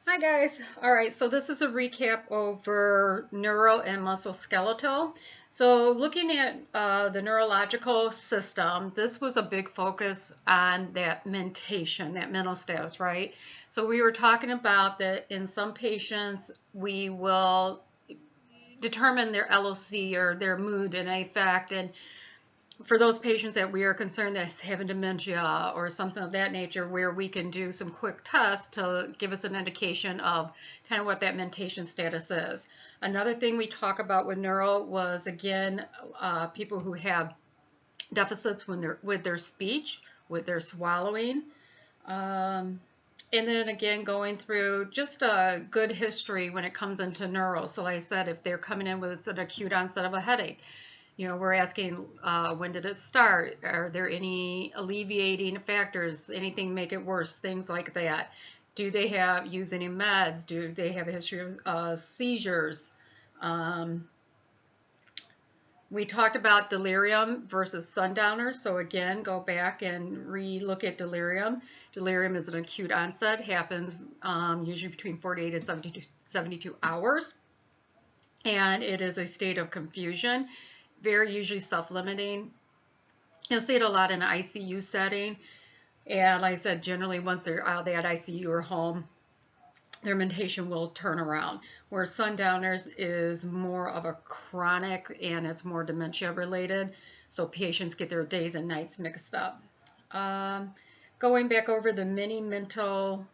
Hi guys. All right, so this is a recap over neuro and musculoskeletal. So looking at the neurological system, this was a big focus on that mentation, that mental status, right? So we were talking about that in some patients, we will determine their LOC or their mood and affect, and for those patients that we are concerned that's having dementia or something of that nature, where we can do some quick tests to give us an indication of kind of what that mentation status is. Another thing we talk about with neuro was, again, people who have deficits when they're with their speech, with their swallowing. Um, and then again, going through just a good history when it comes into neuro. So like I said, if they're coming in with an acute onset of a headache, we're asking when did it start? Are there any alleviating factors? Anything make it worse? Things like that. Do they use any meds? Do they have a history of seizures? Um, we talked about delirium versus sundowners. So again, go back and re-look at delirium. Delirium is an acute onset, happens usually between 48 and 72 hours. And it is a state of confusion, very usually self-limiting. You'll see it a lot in an ICU setting. And like I said, generally once they're out of that ICU or home, their mentation will turn around. Where sundowners is more of a chronic and it's more dementia related. So patients get their days and nights mixed up. Um, Going back over the mini mental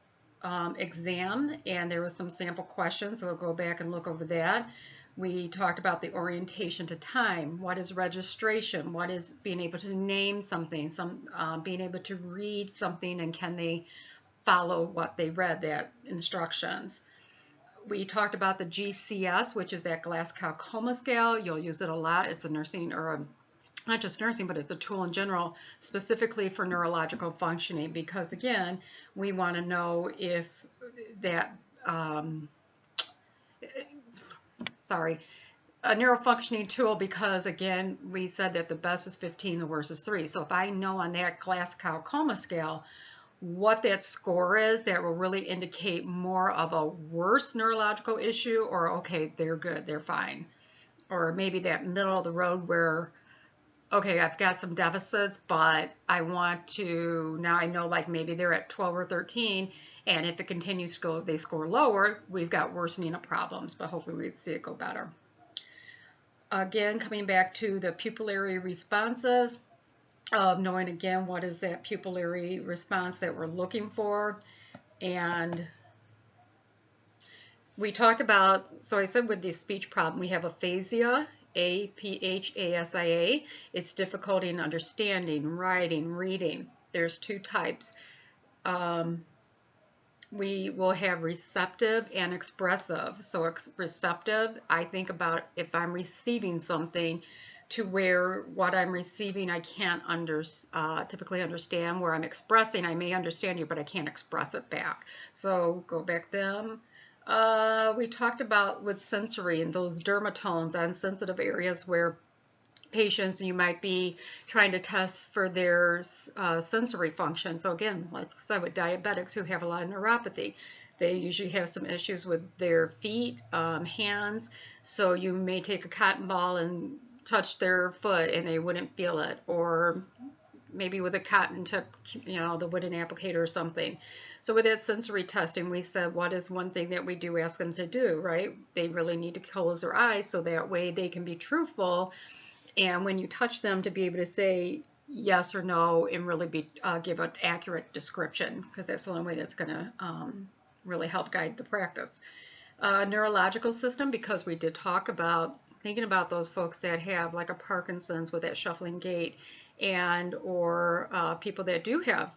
exam, and there was some sample questions, so we'll go back and look over that. We talked about the orientation to time. What is registration? What is being able to name something? Being able to read something, and can they follow what they read, that instructions. We talked about the GCS, which is that Glasgow Coma Scale. You'll use it a lot. It's a nursing or not just nursing, but it's a tool in general, specifically for neurological functioning, because again, we want to know if that, sorry, a neurofunctioning tool, because again, we said that the best is 15, the worst is 3. So if I know on that Glasgow Coma Scale what that score is, that will really indicate more of a worse neurological issue, or okay, they're good, they're fine. Or maybe that middle of the road where, okay, I've got some deficits, but I want to, now I know like maybe they're at 12 or 13, and if it continues to go, they score lower, we've got worsening of problems, but hopefully we see it go better. Again, coming back to the pupillary responses, of knowing again what is that pupillary response that we're looking for. And we talked about, so I said with the speech problem, we have aphasia, APHASIA. It's difficulty in understanding, writing, reading. There's two types. We will have receptive and expressive. So receptive, I think about if I'm receiving something, to where what I'm receiving I can't typically understand. Where I'm expressing, I may understand you, but I can't express it back. So go back them. We talked about with sensory and those dermatones on sensitive areas where patients, you might be trying to test for their sensory function. So again, like I said, with diabetics who have a lot of neuropathy, they usually have some issues with their feet, hands. So you may take a cotton ball and touch their foot and they wouldn't feel it, or maybe with a cotton tip, the wooden applicator or something. So with that sensory testing, we said, what is one thing that we do ask them to do, right? They really need to close their eyes so that way they can be truthful, and when you touch them, to be able to say yes or no and really give an accurate description, because that's the only way that's going to really help guide the practice. Neurological system, because we did talk about thinking about those folks that have like a Parkinson's with that shuffling gait, and or people that do have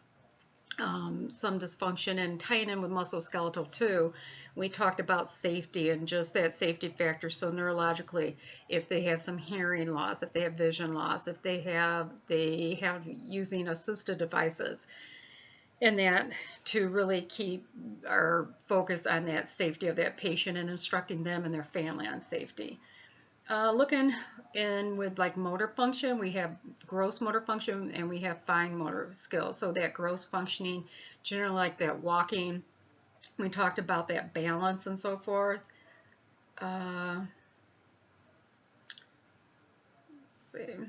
some dysfunction, and tying in with musculoskeletal too. We talked about safety and just that safety factor. So neurologically, if they have some hearing loss, if they have vision loss, if they have using assisted devices, and that to really keep our focus on that safety of that patient and instructing them and their family on safety. Looking in with like motor function, we have gross motor function and we have fine motor skills. So that gross functioning, generally like that walking, We talked about that balance and so forth. Let's see.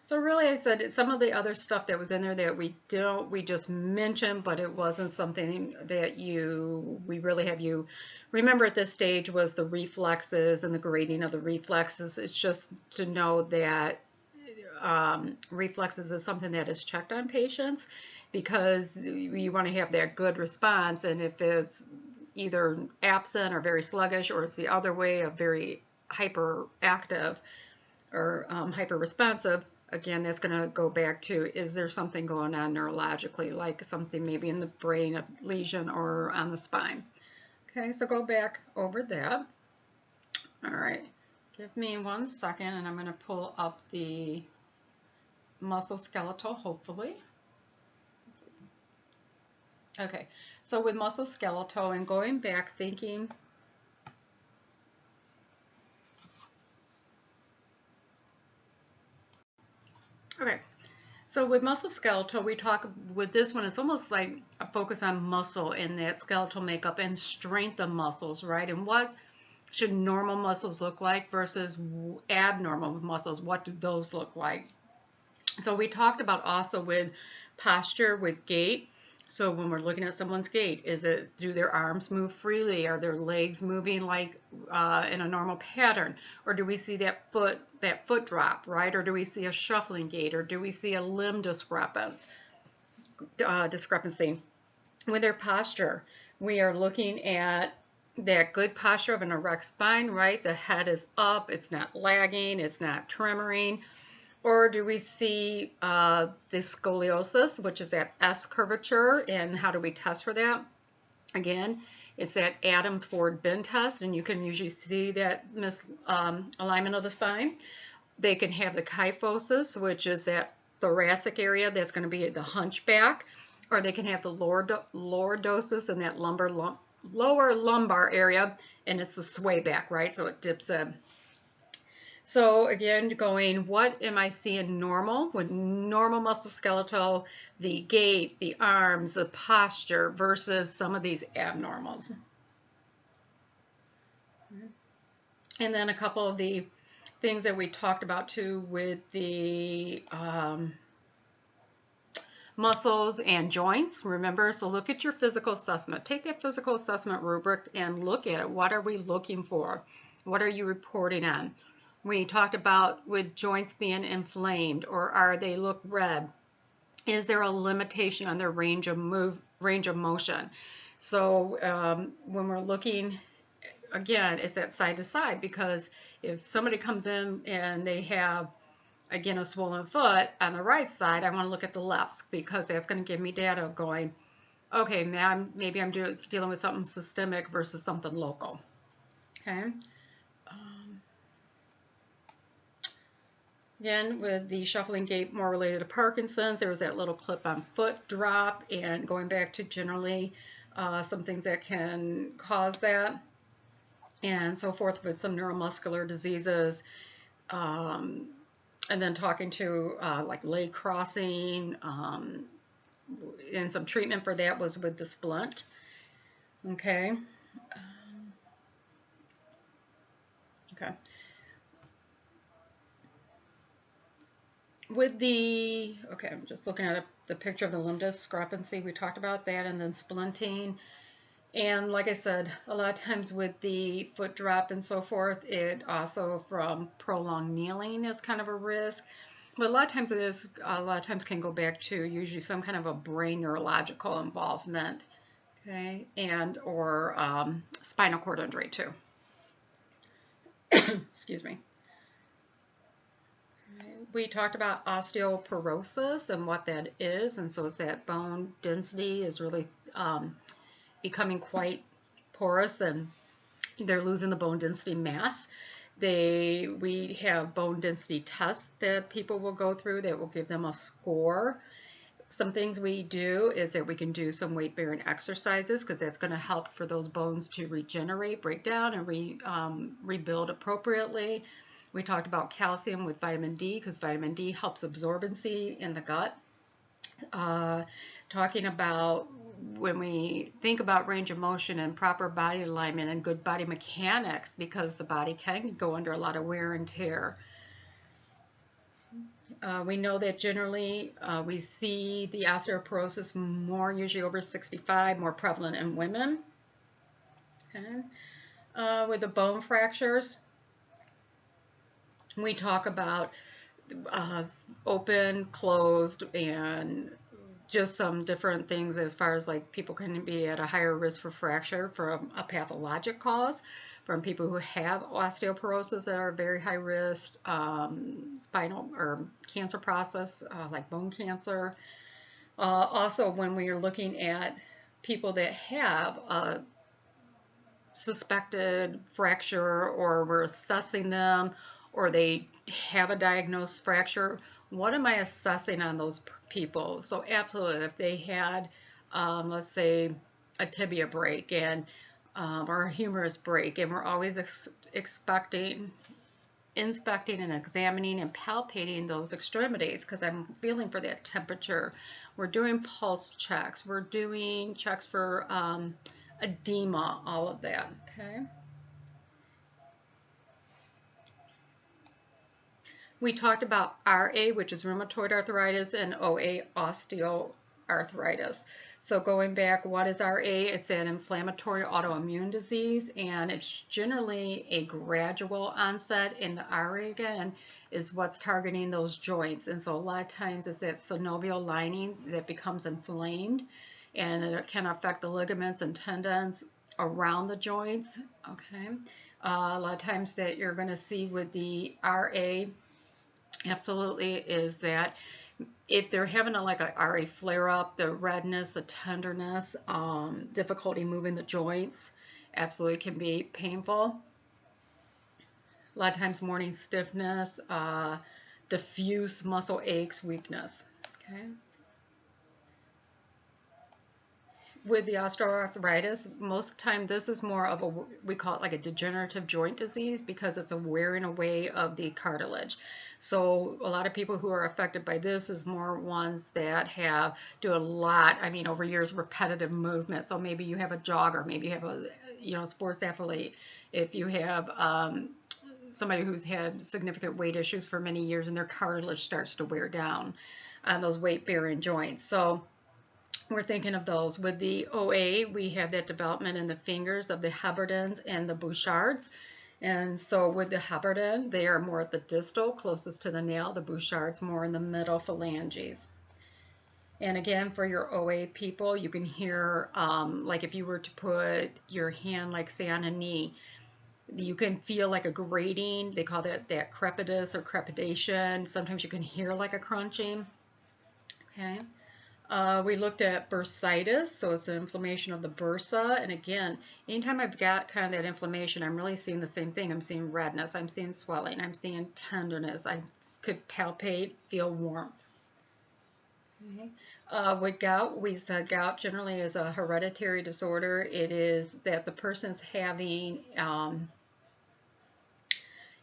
So really, I said some of the other stuff that was in there that we just mentioned, but it wasn't something that we really have you remember at this stage was the reflexes and the grading of the reflexes. It's just to know that reflexes is something that is checked on patients because you want to have that good response, and if it's either absent or very sluggish, or it's the other way of very hyperactive or hyper responsive, again, that's going to go back to, is there something going on neurologically, like something maybe in the brain, a lesion, or on the spine? Okay, so go back over that. All right, give me 1 second, and I'm going to pull up the musculoskeletal, hopefully. Okay, so with musculoskeletal and going back thinking, okay, so with musculoskeletal, we talk with this one, it's almost like a focus on muscle and that skeletal makeup and strength of muscles, right? And what should normal muscles look like versus abnormal muscles? What do those look like? So we talked about also with posture, with gait. So when we're looking at someone's gait, do their arms move freely? Are their legs moving like in a normal pattern? Or do we see that foot drop, right? Or do we see a shuffling gait? Or do we see a limb discrepancy? With their posture, we are looking at that good posture of an erect spine, right? The head is up, it's not lagging, it's not tremoring. Or do we see the scoliosis, which is that S curvature, and how do we test for that? Again, it's that Adams Ford Bin test, and you can usually see that misalignment of the spine. They can have the kyphosis, which is that thoracic area that's going to be the hunchback, or they can have the lordosis in that lower lumbar area, and it's the sway back, right? So it dips in. So again, going, what am I seeing normal? With normal musculoskeletal, the gait, the arms, the posture versus some of these abnormals. And then a couple of the things that we talked about too with the muscles and joints, remember? So look at your physical assessment. Take that physical assessment rubric and look at it. What are we looking for? What are you reporting on? We talked about with joints being inflamed, or are they look red? Is there a limitation on their range of motion? So when we're looking, again, it's that side to side, because if somebody comes in and they have, again, a swollen foot on the right side, I want to look at the left, because that's going to give me data going, okay, maybe I'm dealing with something systemic versus something local. Okay. Again, with the shuffling gait more related to Parkinson's, there was that little clip on foot drop, and going back to generally some things that can cause that, and so forth with some neuromuscular diseases. And then talking to like leg crossing, and some treatment for that was with the splint. Okay. Okay. With the, okay, I'm just looking at the picture of the limb discrepancy. We talked about that, and then splinting. And like I said, a lot of times with the foot drop and so forth, it also from prolonged kneeling is kind of a risk. But a lot of times can go back to usually some kind of a brain neurological involvement, okay, and or spinal cord injury too. Excuse me. We talked about osteoporosis and what that is, and so it's that bone density is really becoming quite porous, and they're losing the bone density mass. We have bone density tests that people will go through that will give them a score. Some things we do is that we can do some weight-bearing exercises, because that's going to help for those bones to regenerate, break down, and rebuild appropriately. We talked about calcium with vitamin D, because vitamin D helps absorbency in the gut. Talking about when we think about range of motion and proper body alignment and good body mechanics, because the body can go under a lot of wear and tear. We know that generally we see the osteoporosis more usually over 65, more prevalent in women. Okay. With the bone fractures, we talk about open, closed, and just some different things as far as like people can be at a higher risk for fracture from a pathologic cause, from people who have osteoporosis that are very high risk, spinal or cancer process like bone cancer. Also, when we are looking at people that have a suspected fracture or we're assessing them or they have a diagnosed fracture, what am I assessing on those people? So absolutely, if they had, let's say, a tibia break and or a humerus break, and we're always inspecting and examining and palpating those extremities because I'm feeling for that temperature. We're doing pulse checks. We're doing checks for edema, all of that, okay? We talked about RA, which is rheumatoid arthritis, and OA, osteoarthritis. So going back, what is RA? It's an inflammatory autoimmune disease, and it's generally a gradual onset. And the RA, again, is what's targeting those joints. And so a lot of times it's that synovial lining that becomes inflamed, and it can affect the ligaments and tendons around the joints, okay? A lot of times that you're going to see with the RA, absolutely, is that if they're having like a RA flare-up, the redness, the tenderness, difficulty moving the joints, absolutely can be painful. A lot of times morning stiffness, diffuse muscle aches, weakness, okay? With the osteoarthritis, most of the time this is more of a, we call it like a degenerative joint disease because it's a wearing away of the cartilage. So a lot of people who are affected by this is more ones that have do a lot, I mean over years, repetitive movement. So maybe you have a jogger, maybe you have a sports athlete. If you have somebody who's had significant weight issues for many years and their cartilage starts to wear down on those weight-bearing joints. So we're thinking of those. With the OA, we have that development in the fingers of the Heberdins and the Bouchards. And so with the Heberdin, they are more at the distal, closest to the nail. The Bouchards more in the middle phalanges. And again, for your OA people, you can hear, like if you were to put your hand, like say on a knee, you can feel like a grating. They call that crepitus or crepidation. Sometimes you can hear like a crunching. Okay. We looked at bursitis, so it's an inflammation of the bursa. And again, anytime I've got kind of that inflammation, I'm really seeing the same thing. I'm seeing redness, I'm seeing swelling, I'm seeing tenderness. I could palpate, feel warmth. Okay. With gout, we said gout generally is a hereditary disorder. It is that the person's having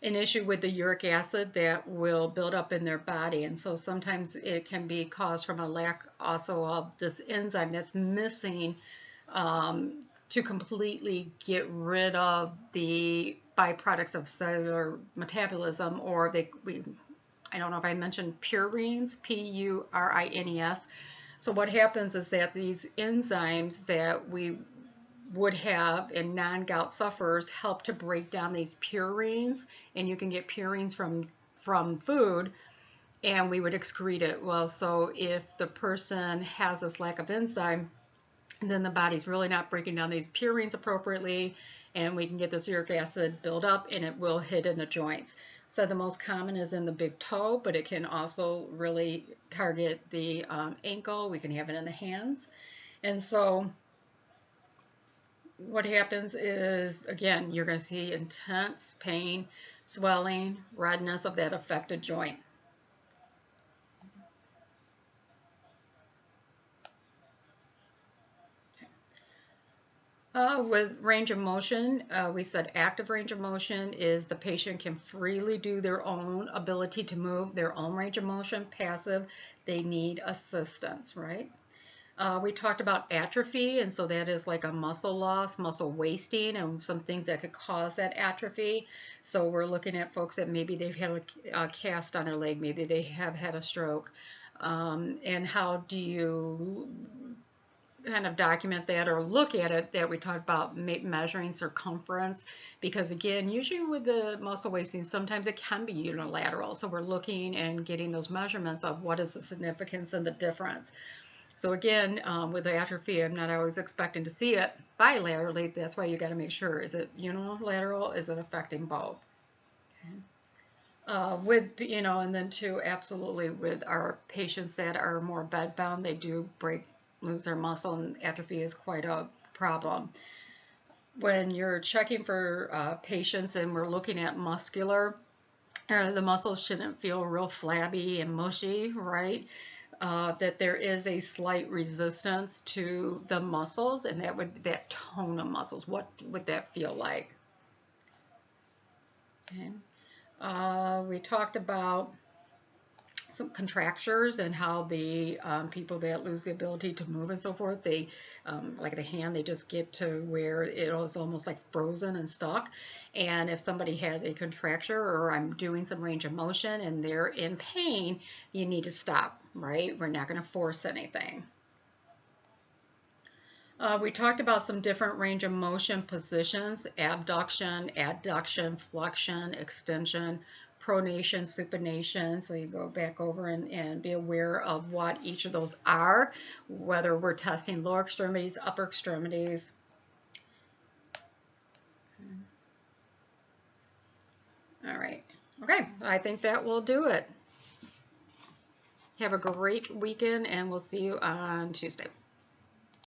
an issue with the uric acid that will build up in their body, and so sometimes it can be caused from a lack also of this enzyme that's missing to completely get rid of the byproducts of cellular metabolism, or I don't know if I mentioned purines, P-U-R-I-N-E-S. So what happens is that these enzymes that we would have in non-gout sufferers help to break down these purines, and you can get purines from food, and we would excrete it. Well, so if the person has this lack of enzyme, then the body's really not breaking down these purines appropriately, and we can get this uric acid build up, and it will hit in the joints. So the most common is in the big toe, but it can also really target the ankle. We can have it in the hands. And so what happens is, again, you're going to see intense pain, swelling, redness of that affected joint. With range of motion, we said active range of motion is the patient can freely do their own ability to move, their own range of motion. Passive, they need assistance, right? We talked about atrophy, and so that is like a muscle loss, muscle wasting, and some things that could cause that atrophy. So we're looking at folks that maybe they've had a cast on their leg, maybe they have had a stroke. And how do you kind of document that or look at it, that we talked about measuring circumference, because again, usually with the muscle wasting, sometimes it can be unilateral. So we're looking and getting those measurements of what is the significance and the difference. So again, with the atrophy, I'm not always expecting to see it bilaterally. That's why you got to make sure, is it unilateral? Is it affecting both? Okay. And then too, absolutely with our patients that are more bedbound, they do lose their muscle, and atrophy is quite a problem. When you're checking for patients and we're looking at muscular, the muscles shouldn't feel real flabby and mushy, right? That there is a slight resistance to the muscles, and that tone of muscles, what would that feel like? Okay. We talked about some contractures and how the people that lose the ability to move and so forth, they like the hand, they just get to where it was almost like frozen and stuck. And if somebody had a contracture, or I'm doing some range of motion and they're in pain, you need to stop, right? We're not going to force anything. We talked about some different range of motion positions: abduction, adduction, flexion, extension, pronation, supination. So you go back over and be aware of what each of those are, whether we're testing lower extremities, upper extremities. All right. Okay, I think that will do it. Have a great weekend, and we'll see you on Tuesday.